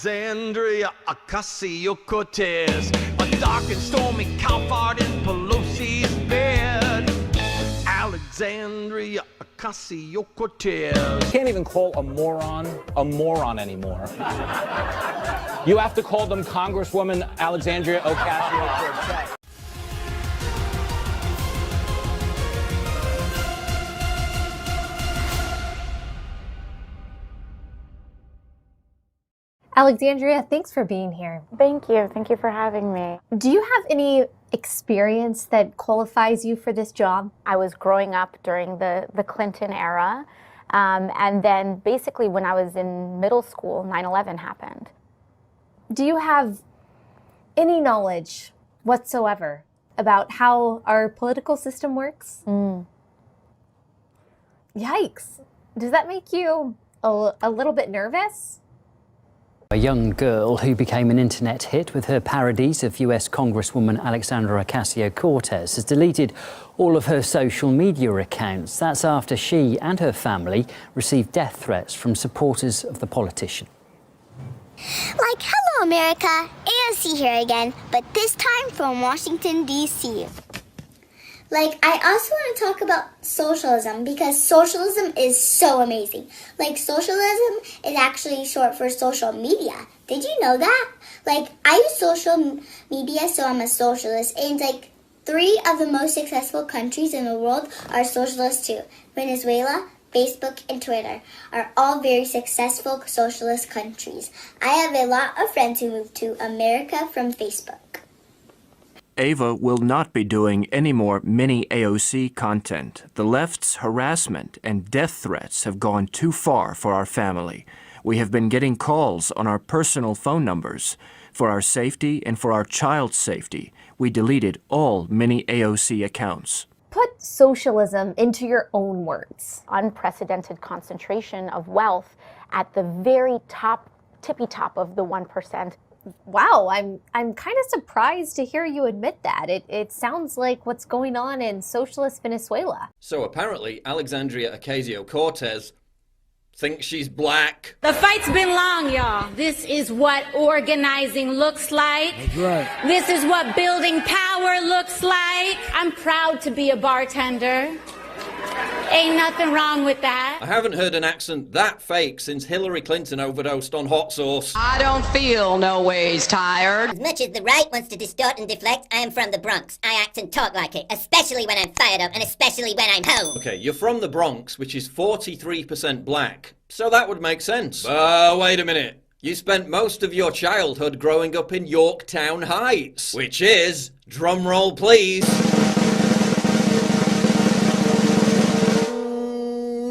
Alexandria, Ocasio, Cortez, a dark and stormy cow fart in Pelosi's bed. Alexandria, Ocasio, Cortez. You can't even call a moron anymore. You have to call them Congresswoman Alexandria Ocasio-Cortez. Alexandria, thanks for being here. Thank you. Thank you for having me. Do you have any experience that qualifies you for this job? I was growing up during the Clinton era, and then basically when I was in middle school, 9/11 happened. Do you have any knowledge whatsoever about how our political system works? Yikes. Does that make you a little bit nervous? A young girl who became an internet hit with her parodies of US Congresswoman Alexandria Ocasio-Cortez has deleted all of her social media accounts. That's after she and her family received death threats from supporters of the politician. Like, hello America, AOC here again, but this time from Washington, D.C. Like, I also want to talk about socialism because socialism is so amazing. Like, socialism is actually short for social media. Did you know that? Like, I use social media, so I'm a socialist. And, like, 3 of the most successful countries in the world are socialist too. Venezuela, Facebook, and Twitter are all very successful socialist countries. I have a lot of friends who moved to America from Facebook. Ava will not be doing any more MiniAOC content. The left's harassment and death threats have gone too far for our family. We have been getting calls on our personal phone numbers. For our safety and for our child's safety, we deleted all MiniAOC accounts. Put socialism into your own words. Unprecedented concentration of wealth at the very top, tippy top of the 1%. Wow, I'm kind of surprised to hear you admit that. It sounds like what's going on in socialist Venezuela. So apparently Alexandria Ocasio-Cortez thinks she's black. The fight's been long, y'all. This is what organizing looks like. That's right. This is what building power looks like. I'm proud to be a bartender. Ain't nothing wrong with that. I haven't heard an accent that fake since Hillary Clinton overdosed on hot sauce. I don't feel no ways tired. As much as the right wants to distort and deflect, I am from the Bronx. I act and talk like it, especially when I'm fired up and especially when I'm home. Okay, you're from the Bronx, which is 43% black, so that would make sense. Wait a minute. You spent most of your childhood growing up in Yorktown Heights, which is, drumroll please,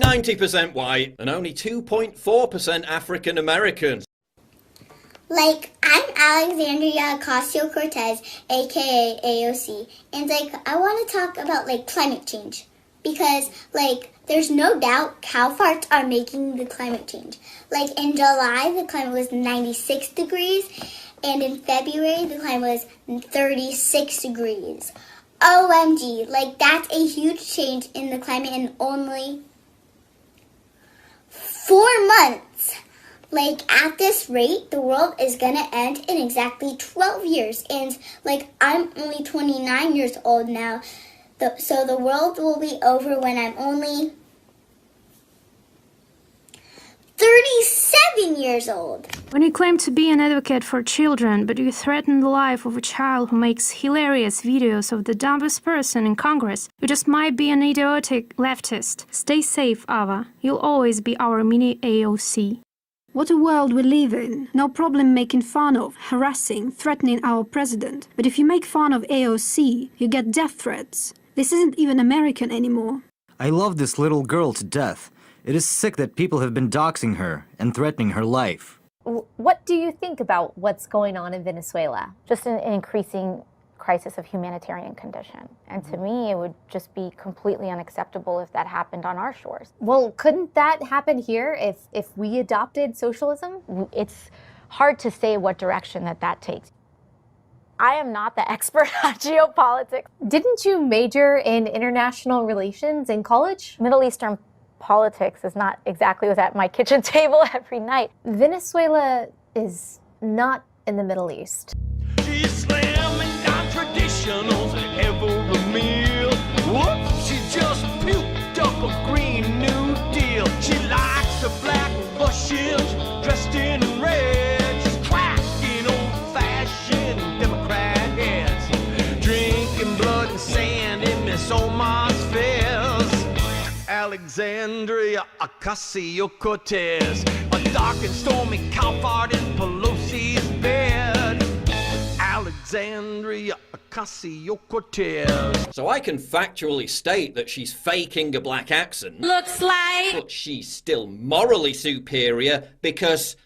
90% white and only 2.4% African American. Like, I'm Alexandria Ocasio-Cortez, aka AOC, and like, I want to talk about like climate change because like, there's no doubt cow farts are making the climate change. Like in July, the climate was 96 degrees, and in February, the climate was 36 degrees. OMG, like that's a huge change in the climate in only 4 months. Like, at this rate, the world is gonna end in exactly 12 years. And, like, I'm only 29 years old now. So the world will be over when I'm only 37 years old. When you claim to be an advocate for children, but you threaten the life of a child who makes hilarious videos of the dumbest person in Congress, you just might be an idiotic leftist. Stay safe, Ava. You'll always be our MiniAOC. What a world we live in. No problem making fun of, harassing, threatening our president. But if you make fun of AOC, you get death threats. This isn't even American anymore. I love this little girl to death. It is sick that people have been doxing her and threatening her life. What do you think about what's going on in Venezuela? Just an increasing crisis of humanitarian condition. And to me, it would just be completely unacceptable if that happened on our shores. Well, couldn't that happen here if we adopted socialism? It's hard to say what direction that takes. I am not the expert on geopolitics. Didn't you major in international relations in college? Middle Eastern politics is not exactly what's at my kitchen table every night. Venezuela is not in the Middle East. She's slamming down traditionals at every meal. Whoops, she just puked up a Green New Deal. She likes the black bushes dressed in red. She's cracking old-fashioned Democrat heads, drinking blood and sand in Miss Omar's fairs. Alexandria, Ocasio, Cortez, a dark and stormy cow fart in Pelosi's bed. Alexandria, Ocasio, Cortez. So I can factually state that she's faking a black accent. Looks like. But she's still morally superior because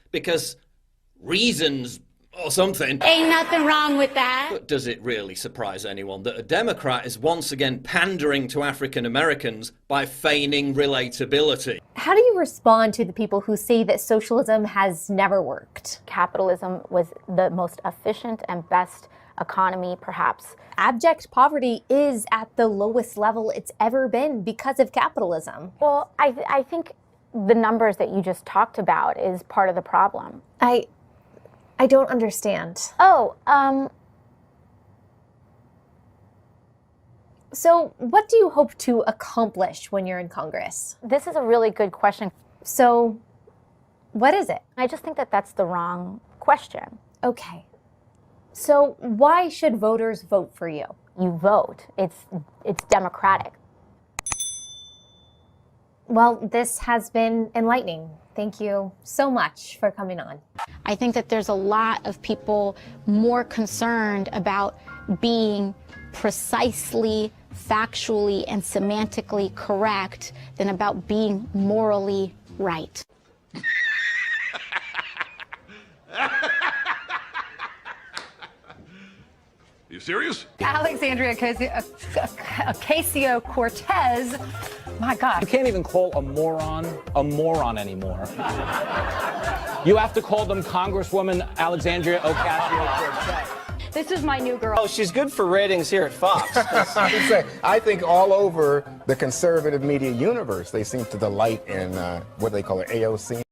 reasons or something. Ain't nothing wrong with that. But does it really surprise anyone that a Democrat is once again pandering to African Americans by feigning relatability? How do you respond to the people who say that socialism has never worked? Capitalism was the most efficient and best economy, perhaps. Abject poverty is at the lowest level it's ever been because of capitalism. Well, I think the numbers that you just talked about is part of the problem. I don't understand. Oh, So what do you hope to accomplish when you're in Congress? This is a really good question. So what is it? I just think that that's the wrong question. Okay. So why should voters vote for you? You vote. It's democratic. Well, this has been enlightening. Thank you so much for coming on. I think that there's a lot of people more concerned about being precisely, factually, and semantically correct than about being morally right. You serious? Alexandria Ocasio Cortez. My God. You can't even call a moron anymore. You have to call them Congresswoman Alexandria Ocasio Cortez. This is my new girl. Oh, she's good for ratings here at Fox. I think all over the conservative media universe, they seem to delight in what they call it, AOC.